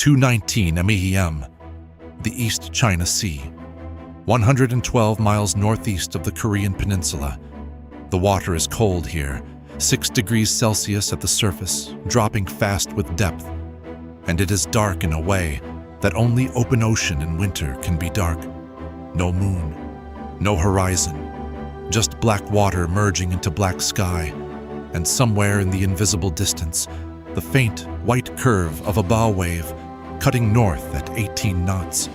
219 MEM, the East China Sea, 112 miles northeast of the Korean Peninsula. The water is cold here, 6 degrees Celsius at the surface, dropping fast with depth. And it is dark in a way that only open ocean in winter can be dark. No moon, no horizon, just black water merging into black sky, and somewhere in the invisible distance, the faint white curve of a bow wave cutting north at 18 knots.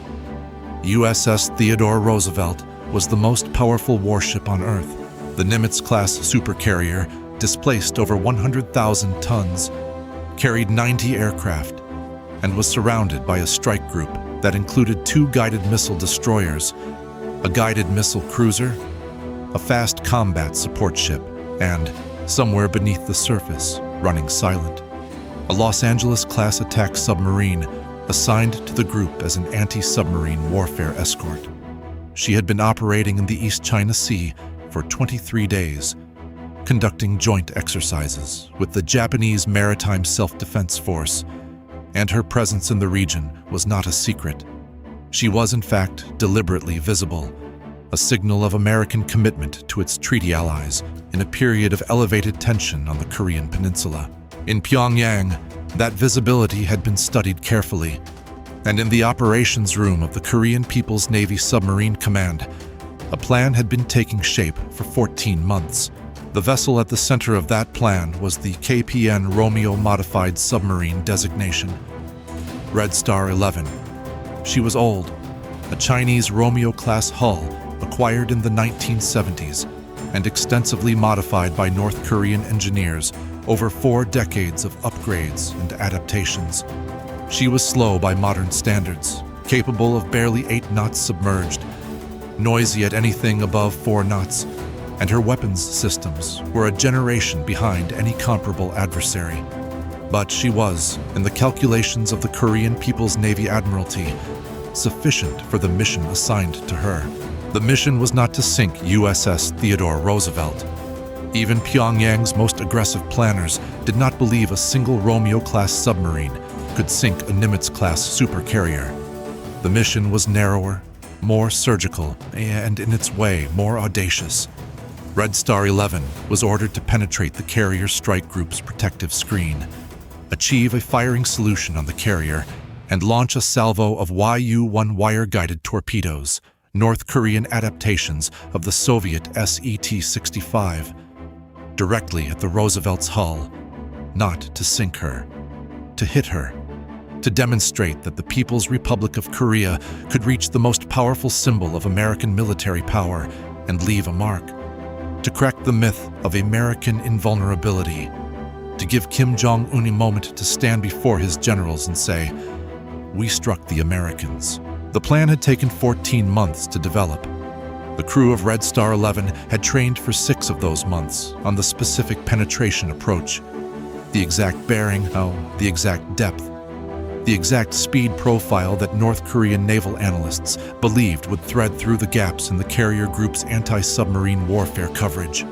USS Theodore Roosevelt was the most powerful warship on Earth. The Nimitz-class supercarrier displaced over 100,000 tons, carried 90 aircraft, and was surrounded by a strike group that included 2 guided missile destroyers, a guided missile cruiser, a fast combat support ship, and, somewhere beneath the surface, running silent, a Los Angeles-class attack submarine assigned to the group as an anti-submarine warfare escort. She had been operating in the East China Sea for 23 days, conducting joint exercises with the Japanese Maritime Self-Defense Force, and her presence in the region was not a secret. She was, in fact, deliberately visible, a signal of American commitment to its treaty allies in a period of elevated tension on the Korean Peninsula. In Pyongyang, that visibility had been studied carefully, and in the operations room of the Korean People's Navy Submarine Command, a plan had been taking shape for 14 months. The vessel at the center of that plan was the KPN Romeo-modified submarine designation, Red Star 11. She was old, a Chinese Romeo-class hull acquired in the 1970s and extensively modified by North Korean engineers over 4 decades of upgrades and adaptations. She was slow by modern standards, capable of barely 8 knots submerged, noisy at anything above 4 knots, and her weapons systems were a generation behind any comparable adversary. But she was, in the calculations of the Korean People's Navy Admiralty, sufficient for the mission assigned to her. The mission was not to sink USS Theodore Roosevelt. Even Pyongyang's most aggressive planners did not believe a single Romeo-class submarine could sink a Nimitz-class supercarrier. The mission was narrower, more surgical, and in its way, more audacious. Red Star 11 was ordered to penetrate the carrier strike group's protective screen, achieve a firing solution on the carrier, and launch a salvo of Yu-1 wire-guided torpedoes, North Korean adaptations of the Soviet SET-65, directly at the Roosevelt's hull, not to sink her, to hit her, to demonstrate that the People's Republic of Korea could reach the most powerful symbol of American military power and leave a mark, to crack the myth of American invulnerability, to give Kim Jong-un a moment to stand before his generals and say, "We struck the Americans." The plan had taken 14 months to develop. The crew of Red Star 11 had trained for 6 of those months on the specific penetration approach, the exact bearing, the exact depth, the exact speed profile that North Korean naval analysts believed would thread through the gaps in the carrier group's anti-submarine warfare coverage.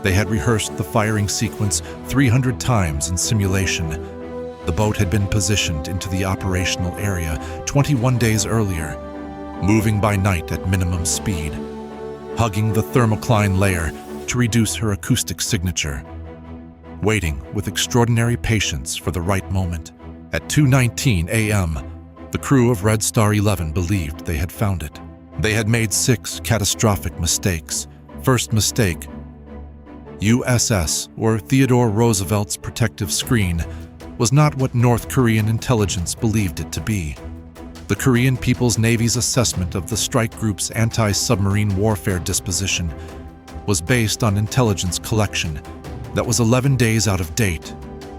They had rehearsed the firing sequence 300 times in simulation. The boat had been positioned into the operational area 21 days earlier, moving by night at minimum speed, hugging the thermocline layer to reduce her acoustic signature, waiting with extraordinary patience for the right moment. At 2:19 a.m., the crew of Red Star 11 believed they had found it. They had made 6 catastrophic mistakes. First mistake: USS, or Theodore Roosevelt's protective screen, was not what North Korean intelligence believed it to be. The Korean People's Navy's assessment of the strike group's anti-submarine warfare disposition was based on intelligence collection that was 11 days out of date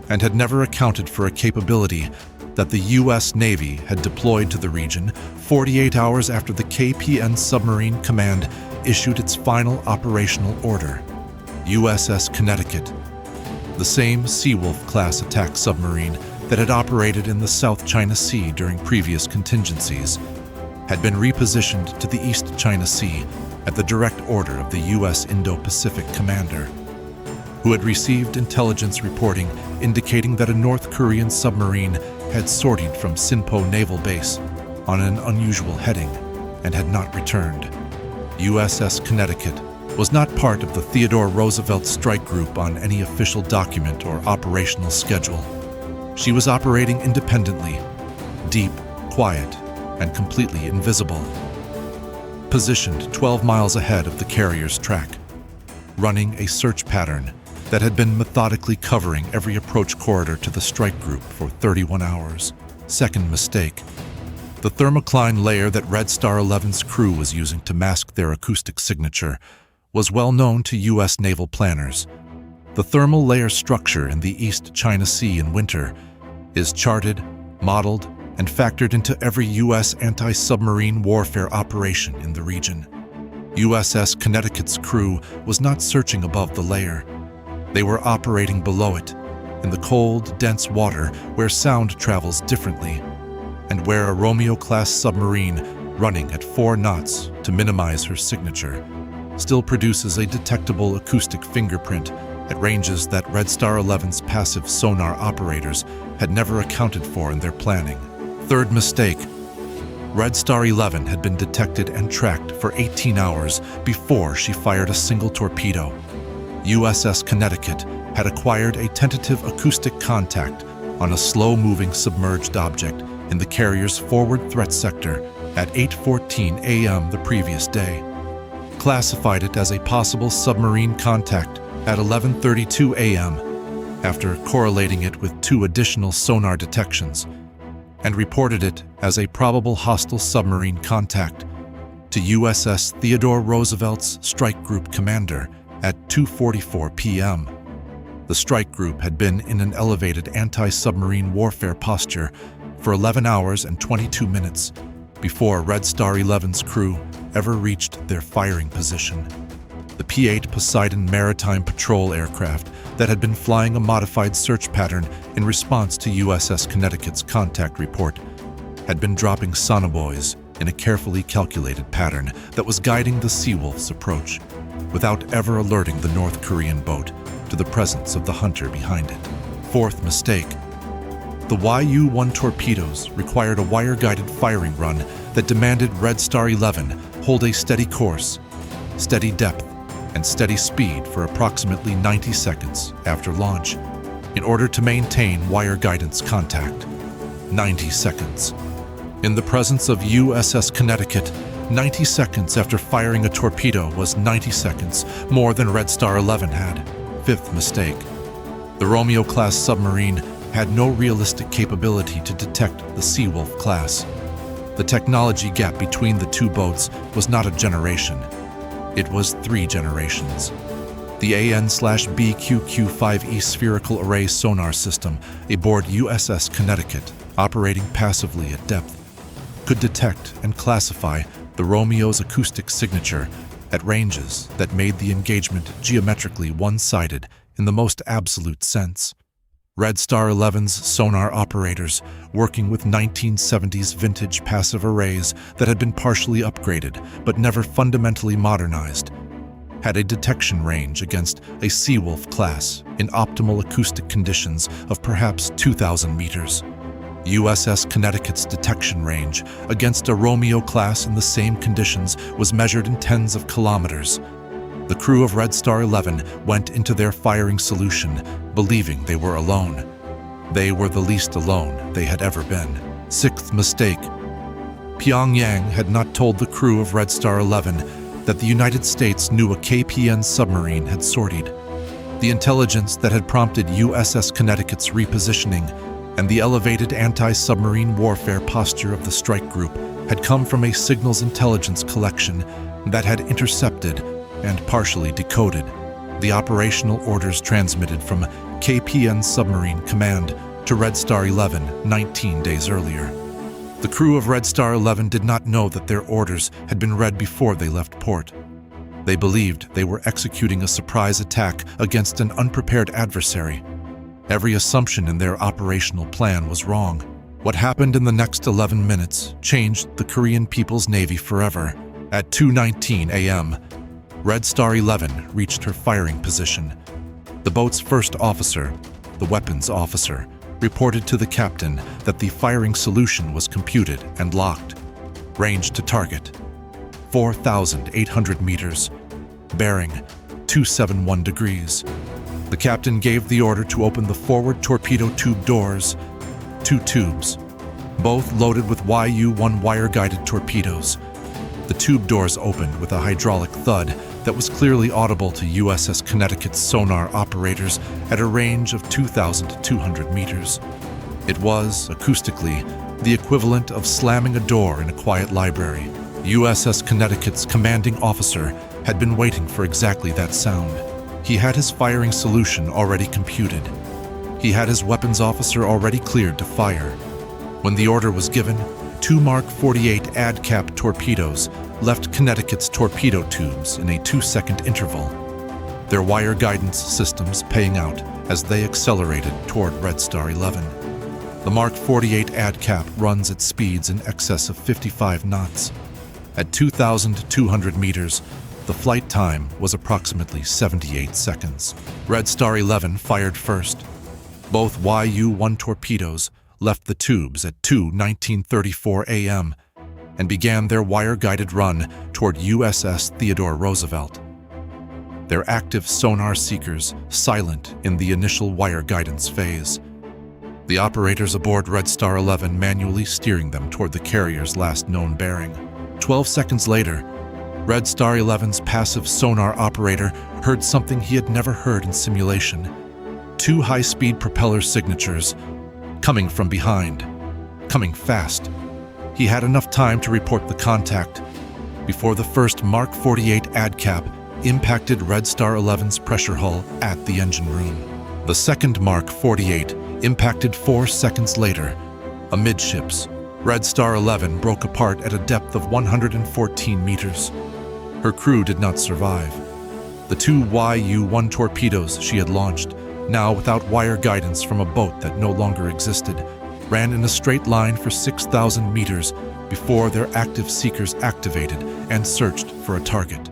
and had never accounted for a capability that the U.S. Navy had deployed to the region 48 hours after the KPN Submarine Command issued its final operational order. USS Connecticut, the same Seawolf-class attack submarine that had operated in the South China Sea during previous contingencies, had been repositioned to the East China Sea at the direct order of the U.S. Indo-Pacific commander, who had received intelligence reporting indicating that a North Korean submarine had sortied from Sinpo Naval Base on an unusual heading and had not returned. USS Connecticut was not part of the Theodore Roosevelt strike group on any official document or operational schedule. She was operating independently, deep, quiet, and completely invisible. Positioned 12 miles ahead of the carrier's track, running a search pattern that had been methodically covering every approach corridor to the strike group for 31 hours. Second mistake. The thermocline layer that Red Star 11's crew was using to mask their acoustic signature was well known to U.S. naval planners. The thermal layer structure in the East China Sea in winter is charted, modeled, and factored into every U.S. anti-submarine warfare operation in the region. USS Connecticut's crew was not searching above the layer. They were operating below it, in the cold, dense water where sound travels differently, and where a Romeo-class submarine running at 4 knots to minimize her signature still produces a detectable acoustic fingerprint at ranges that Red Star 11's passive sonar operators had never accounted for in their planning. Third mistake. Red Star 11 had been detected and tracked for 18 hours before she fired a single torpedo. USS Connecticut had acquired a tentative acoustic contact on a slow-moving submerged object in the carrier's forward threat sector at 8:14 a.m. the previous day, classified it as a possible submarine contact at 11:32 a.m. after correlating it with 2 additional sonar detections, and reported it as a probable hostile submarine contact to USS Theodore Roosevelt's strike group commander at 2:44 p.m. The strike group had been in an elevated anti-submarine warfare posture for 11 hours and 22 minutes before Red Star 11's crew ever reached their firing position. The P-8 Poseidon maritime patrol aircraft that had been flying a modified search pattern in response to USS Connecticut's contact report had been dropping sonobuoys in a carefully calculated pattern that was guiding the Seawolf's approach, without ever alerting the North Korean boat to the presence of the hunter behind it. Fourth mistake. The YU-1 torpedoes required a wire-guided firing run that demanded Red Star 11 hold a steady course, steady depth, and steady speed for approximately 90 seconds after launch in order to maintain wire guidance contact. 90 seconds. In the presence of USS Connecticut, 90 seconds after firing a torpedo was 90 seconds more than Red Star 11 had. Fifth mistake. The Romeo-class submarine had no realistic capability to detect the Seawolf-class. The technology gap between the 2 boats was not a generation. It was 3 generations. The AN/BQQ-5E spherical array sonar system aboard USS Connecticut, operating passively at depth, could detect and classify the Romeo's acoustic signature at ranges that made the engagement geometrically one-sided in the most absolute sense. Red Star 11's sonar operators, working with 1970s vintage passive arrays that had been partially upgraded but never fundamentally modernized, had a detection range against a Seawolf-class in optimal acoustic conditions of perhaps 2,000 meters. USS Connecticut's detection range against a Romeo-class in the same conditions was measured in tens of kilometers. The crew of Red Star 11 went into their firing solution believing they were alone. They were the least alone they had ever been. Sixth mistake. Pyongyang had not told the crew of Red Star 11 that the United States knew a KPN submarine had sortied. The intelligence that had prompted USS Connecticut's repositioning and the elevated anti-submarine warfare posture of the strike group had come from a signals intelligence collection that had intercepted and partially decoded the operational orders transmitted from KPN Submarine Command to Red Star 11 19 days earlier. The crew of Red Star 11 did not know that their orders had been read before they left port. They believed they were executing a surprise attack against an unprepared adversary. Every assumption in their operational plan was wrong. What happened in the next 11 minutes changed the Korean People's Navy forever. At 2:19 a.m., Red Star 11 reached her firing position. The boat's first officer, the weapons officer, reported to the captain that the firing solution was computed and locked. Range to target: 4,800 meters. Bearing: 271 degrees. The captain gave the order to open the forward torpedo tube doors. 2 tubes, both loaded with Yu-1 wire-guided torpedoes. The tube doors opened with a hydraulic thud that was clearly audible to USS Connecticut's sonar operators at a range of 2,200 meters. It was, acoustically, the equivalent of slamming a door in a quiet library. USS Connecticut's commanding officer had been waiting for exactly that sound. He had his firing solution already computed. He had his weapons officer already cleared to fire. When the order was given, 2 Mark 48 ADCAP torpedoes left Connecticut's torpedo tubes in a 2-second interval, their wire guidance systems paying out as they accelerated toward Red Star 11. The Mark 48 ADCAP runs at speeds in excess of 55 knots. At 2,200 meters, the flight time was approximately 78 seconds. Red Star 11 fired first. Both Yu-1 torpedoes left the tubes at 2:19:34 a.m. and began their wire-guided run toward USS Theodore Roosevelt. Their active sonar seekers silent in the initial wire guidance phase. The operators aboard Red Star 11 manually steering them toward the carrier's last known bearing. 12 seconds later, Red Star 11's passive sonar operator heard something he had never heard in simulation. 2 high-speed propeller signatures, coming from behind, coming fast. He had enough time to report the contact before the first Mark 48 ADCAP impacted Red Star 11's pressure hull at the engine room. The second Mark 48 impacted 4 seconds later, amidships. Red Star 11 broke apart at a depth of 114 meters. Her crew did not survive. The 2 Yu-1 torpedoes she had launched, now without wire guidance from a boat that no longer existed, ran in a straight line for 6,000 meters before their active seekers activated and searched for a target.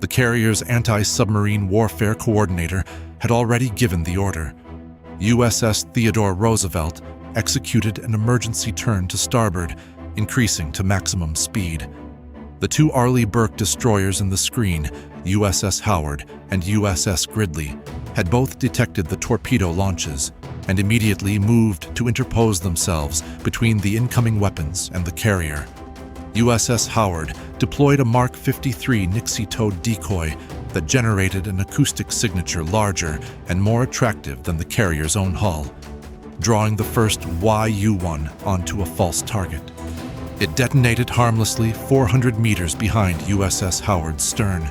The carrier's anti-submarine warfare coordinator had already given the order. USS Theodore Roosevelt executed an emergency turn to starboard, increasing to maximum speed. The 2 Arleigh Burke destroyers in the screen, USS Howard and USS Gridley, had both detected the torpedo launches and immediately moved to interpose themselves between the incoming weapons and the carrier. USS Howard deployed a Mark 53 Nixie-towed decoy that generated an acoustic signature larger and more attractive than the carrier's own hull, drawing the first Yu-1 onto a false target. It detonated harmlessly 400 meters behind USS Howard's stern.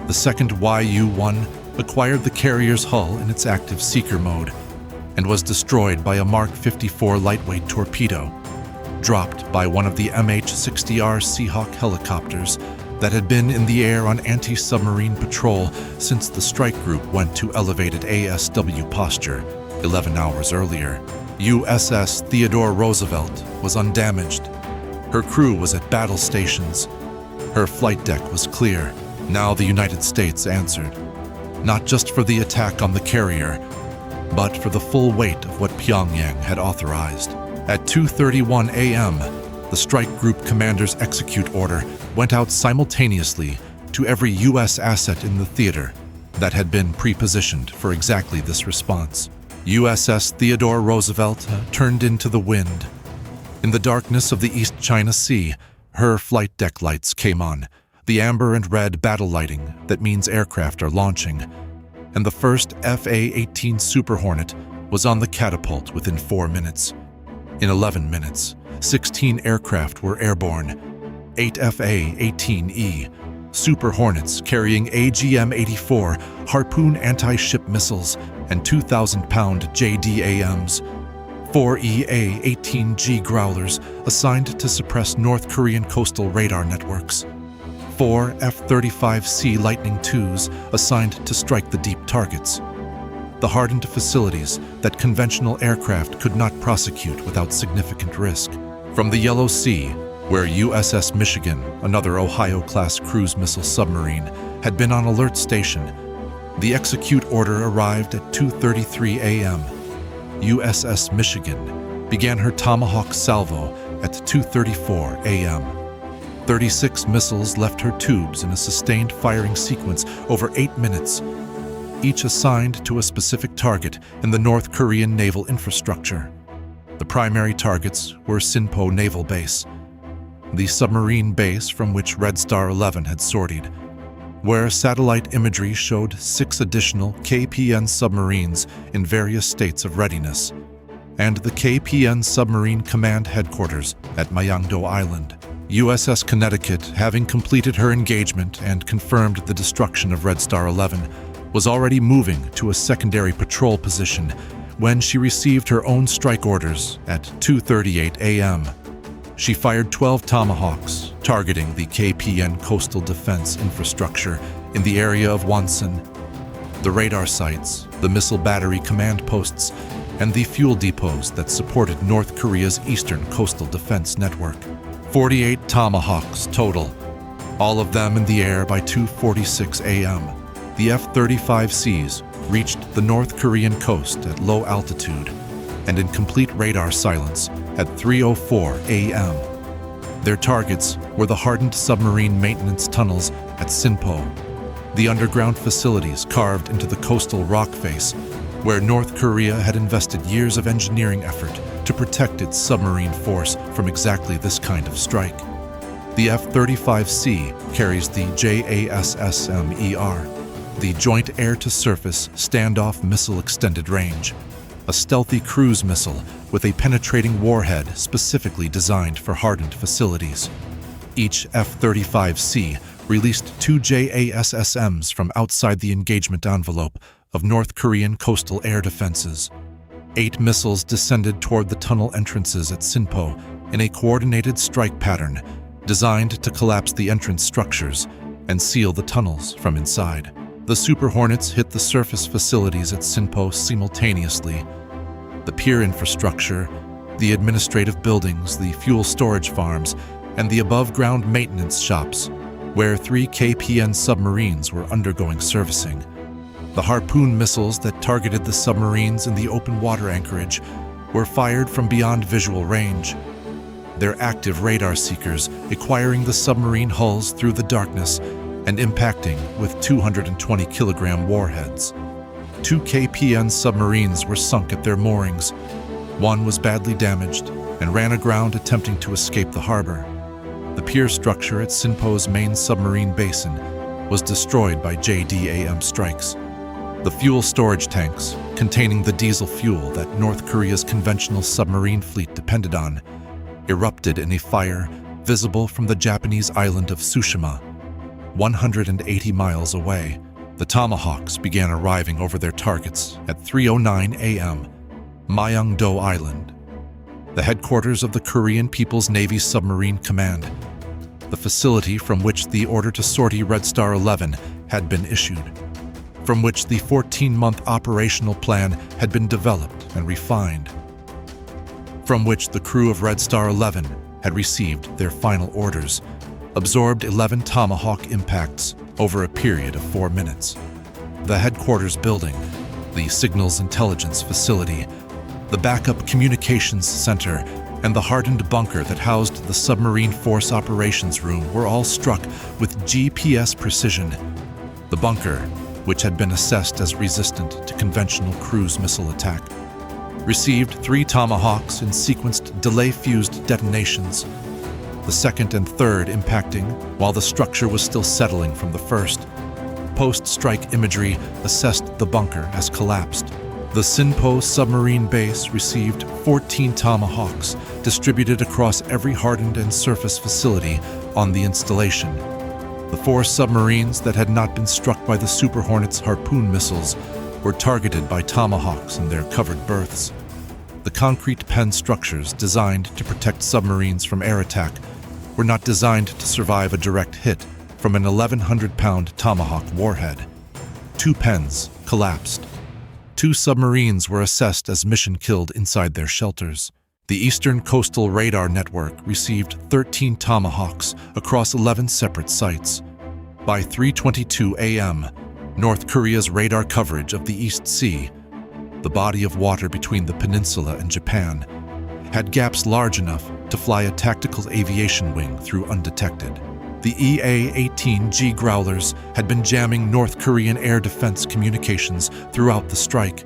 The second Yu-1 acquired the carrier's hull in its active seeker mode and was destroyed by a Mark 54 lightweight torpedo, dropped by one of the MH-60R Seahawk helicopters that had been in the air on anti-submarine patrol since the strike group went to elevated ASW posture 11 hours earlier. USS Theodore Roosevelt was undamaged. Her crew was at battle stations. Her flight deck was clear. Now the United States answered, not just for the attack on the carrier, but for the full weight of what Pyongyang had authorized. At 2:31 a.m., the strike group commander's execute order went out simultaneously to every U.S. asset in the theater that had been pre-positioned for exactly this response. USS Theodore Roosevelt turned into the wind. In the darkness of the East China Sea, her flight deck lights came on, the amber and red battle lighting that means aircraft are launching, and the first FA-18 Super Hornet was on the catapult within 4 minutes. In 11 minutes, 16 aircraft were airborne, 8 FA-18E, Super Hornets carrying AGM-84 Harpoon anti-ship missiles and 2,000-pound JDAMs, 4 EA-18G Growlers assigned to suppress North Korean coastal radar networks, 4 F-35C Lightning IIs assigned to strike the deep targets, the hardened facilities that conventional aircraft could not prosecute without significant risk. From the Yellow Sea, where USS Michigan, another Ohio-class cruise missile submarine, had been on alert station, the execute order arrived at 2:33 a.m. USS Michigan, began her Tomahawk salvo at 2:34 a.m. 36 missiles left her tubes in a sustained firing sequence over 8 minutes, each assigned to a specific target in the North Korean naval infrastructure. The primary targets were Sinpo Naval Base, the submarine base from which Red Star 11 had sortied, where satellite imagery showed 6 additional KPN submarines in various states of readiness, and the KPN Submarine Command Headquarters at Myeongdo Island. USS Connecticut, having completed her engagement and confirmed the destruction of Red Star 11, was already moving to a secondary patrol position when she received her own strike orders at 2:38 a.m. She fired 12 Tomahawks, targeting the KPN coastal defense infrastructure in the area of Wonsan, the radar sites, the missile battery command posts, and the fuel depots that supported North Korea's eastern coastal defense network. 48 Tomahawks total, all of them in the air by 2:46 a.m. The F-35Cs reached the North Korean coast at low altitude and in complete radar silence at 3:04 a.m. Their targets were the hardened submarine maintenance tunnels at Sinpo, the underground facilities carved into the coastal rock face, where North Korea had invested years of engineering effort to protect its submarine force from exactly this kind of strike. The F-35C carries the JASSM-ER, the Joint Air-to-Surface Standoff Missile Extended Range, a stealthy cruise missile with a penetrating warhead specifically designed for hardened facilities. Each F-35C released 2 JASSMs from outside the engagement envelope of North Korean coastal air defenses. 8 missiles descended toward the tunnel entrances at Sinpo in a coordinated strike pattern designed to collapse the entrance structures and seal the tunnels from inside. The Super Hornets hit the surface facilities at Sinpo simultaneously. The pier infrastructure, the administrative buildings, the fuel storage farms, and the above-ground maintenance shops, where 3 KPN submarines were undergoing servicing. The Harpoon missiles that targeted the submarines in the open water anchorage were fired from beyond visual range, their active radar seekers acquiring the submarine hulls through the darkness and impacting with 220-kilogram warheads. 2 KPN submarines were sunk at their moorings. One was badly damaged and ran aground attempting to escape the harbor. The pier structure at Sinpo's main submarine basin was destroyed by JDAM strikes. The fuel storage tanks, containing the diesel fuel that North Korea's conventional submarine fleet depended on, erupted in a fire visible from the Japanese island of Tsushima. 180 miles away, the Tomahawks began arriving over their targets at 3:09 a.m., Myeongdo Island, the headquarters of the Korean People's Navy Submarine Command, the facility from which the order to sortie Red Star 11 had been issued, from which the 14-month operational plan had been developed and refined, from which the crew of Red Star 11 had received their final orders, absorbed 11 Tomahawk impacts over a period of 4 minutes. The headquarters building, the signals intelligence facility, the backup communications center, and the hardened bunker that housed the submarine force operations room were all struck with GPS precision. The bunker, which had been assessed as resistant to conventional cruise missile attack, received 3 Tomahawks in sequenced delay-fused detonations, the second and third impacting while the structure was still settling from the first. Post-strike imagery assessed the bunker as collapsed. The Sinpo submarine base received 14 Tomahawks distributed across every hardened and surface facility on the installation. The 4 submarines that had not been struck by the Super Hornets Harpoon missiles were targeted by Tomahawks in their covered berths. The concrete pen structures designed to protect submarines from air attack were not designed to survive a direct hit from an 1,100-pound Tomahawk warhead. 2 pens collapsed. 2 submarines were assessed as mission-killed inside their shelters. The Eastern Coastal Radar Network received 13 Tomahawks across 11 separate sites. By 3:22 a.m., North Korea's radar coverage of the East Sea, the body of water between the peninsula and Japan, had gaps large enough to fly a tactical aviation wing through undetected. The EA-18G Growlers had been jamming North Korean air defense communications throughout the strike.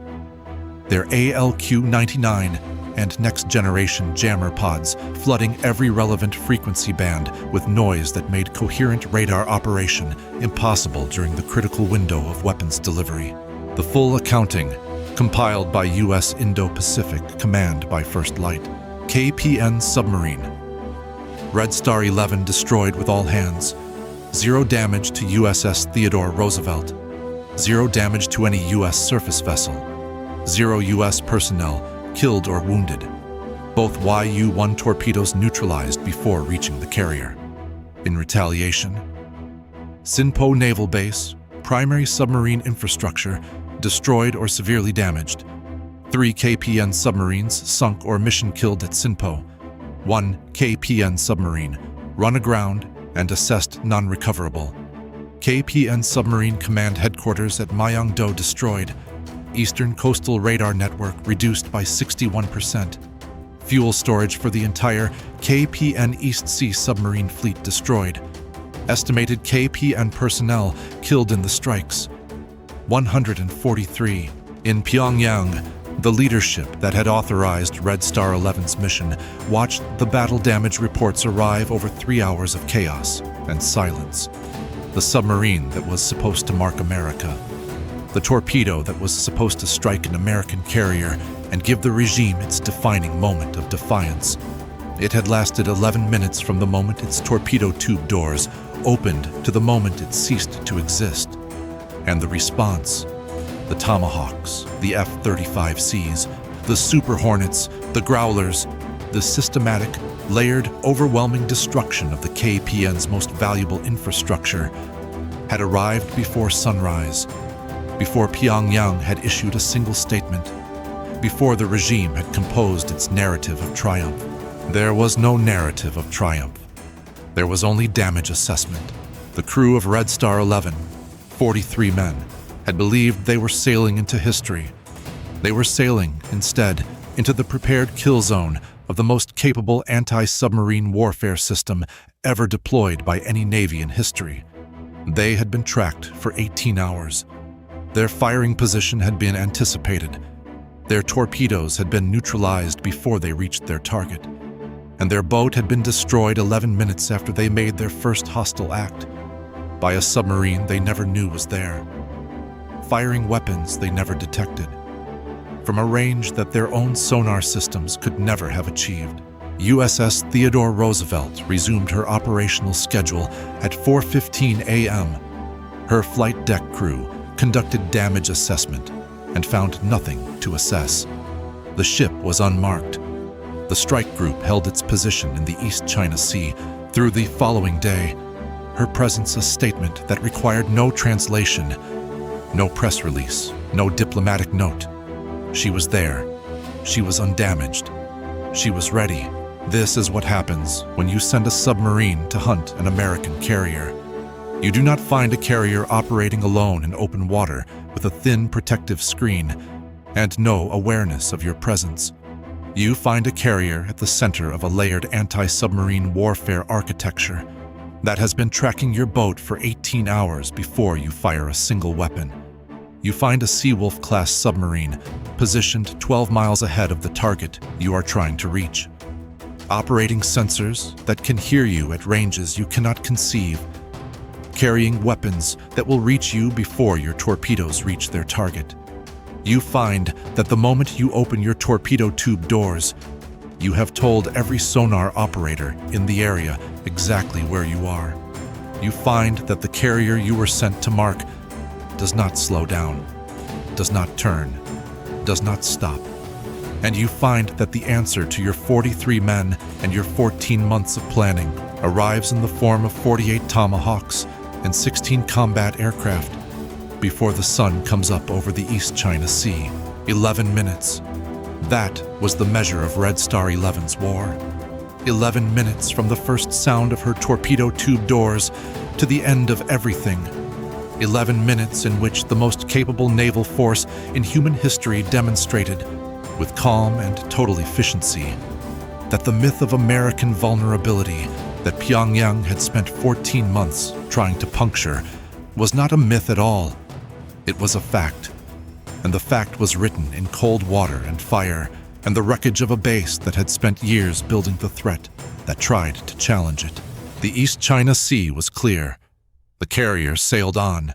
Their ALQ-99 and next-generation jammer pods flooding every relevant frequency band with noise that made coherent radar operation impossible during the critical window of weapons delivery. The full accounting, compiled by U.S. Indo-Pacific Command by First Light. KPN Submarine. Red Star 11 destroyed with all hands. 0 damage to USS Theodore Roosevelt. 0 damage to any U.S. surface vessel. 0 U.S. personnel killed or wounded. Both Yu-1 torpedoes neutralized before reaching the carrier. In retaliation, Sinpo Naval Base, primary submarine infrastructure, destroyed or severely damaged. 3 KPN submarines sunk or mission killed at Sinpo. 1 KPN submarine run aground and assessed non-recoverable. KPN submarine command headquarters at Myeongdo destroyed. Eastern coastal radar network reduced by 61%. Fuel storage for the entire KPN East Sea submarine fleet destroyed. Estimated KPN personnel killed in the strikes, 143. In Pyongyang, the leadership that had authorized Red Star 11's mission watched the battle damage reports arrive over 3 hours of chaos and silence. The submarine that was supposed to mark America. The torpedo that was supposed to strike an American carrier and give the regime its defining moment of defiance. It had lasted 11 minutes from the moment its torpedo tube doors opened to the moment it ceased to exist. And the response: the Tomahawks, the F-35Cs, the Super Hornets, the Growlers, the systematic, layered, overwhelming destruction of the KPN's most valuable infrastructure had arrived before sunrise, before Pyongyang had issued a single statement, before the regime had composed its narrative of triumph. There was no narrative of triumph. There was only damage assessment. The crew of Red Star 11, 43 men, had believed they were sailing into history. They were sailing, instead, into the prepared kill zone of the most capable anti-submarine warfare system ever deployed by any navy in history. They had been tracked for 18 hours. Their firing position had been anticipated. Their torpedoes had been neutralized before they reached their target. And their boat had been destroyed 11 minutes after they made their first hostile act, by a submarine they never knew was there, firing weapons they never detected, from a range that their own sonar systems could never have achieved. USS Theodore Roosevelt resumed her operational schedule at 4:15 a.m. Her flight deck crew conducted damage assessment and found nothing to assess. The ship was unmarked. The strike group held its position in the East China Sea through the following day, her presence a statement that required no translation, no press release, no diplomatic note. She was there. She was undamaged. She was ready. This is what happens when you send a submarine to hunt an American carrier. You do not find a carrier operating alone in open water with a thin protective screen and no awareness of your presence. You find a carrier at the center of a layered anti-submarine warfare architecture that has been tracking your boat for 18 hours before you fire a single weapon. You find a Seawolf-class submarine positioned 12 miles ahead of the target you are trying to reach, operating sensors that can hear you at ranges you cannot conceive, carrying weapons that will reach you before your torpedoes reach their target. You find that the moment you open your torpedo tube doors, you have told every sonar operator in the area exactly where you are. You find that the carrier you were sent to mark does not slow down, does not turn, does not stop. And you find that the answer to your 43 men and your 14 months of planning arrives in the form of 48 Tomahawks and 16 combat aircraft before the sun comes up over the East China Sea. 11 minutes. That was the measure of Red Star 11's war. 11 minutes from the first sound of her torpedo tube doors to the end of everything. 11 minutes in which the most capable naval force in human history demonstrated, with calm and total efficiency, that the myth of American vulnerability that Pyongyang had spent 14 months trying to puncture was not a myth at all. It was a fact, and the fact was written in cold water and fire and the wreckage of a base that had spent years building the threat that tried to challenge it. The East China Sea was clear. The carrier sailed on,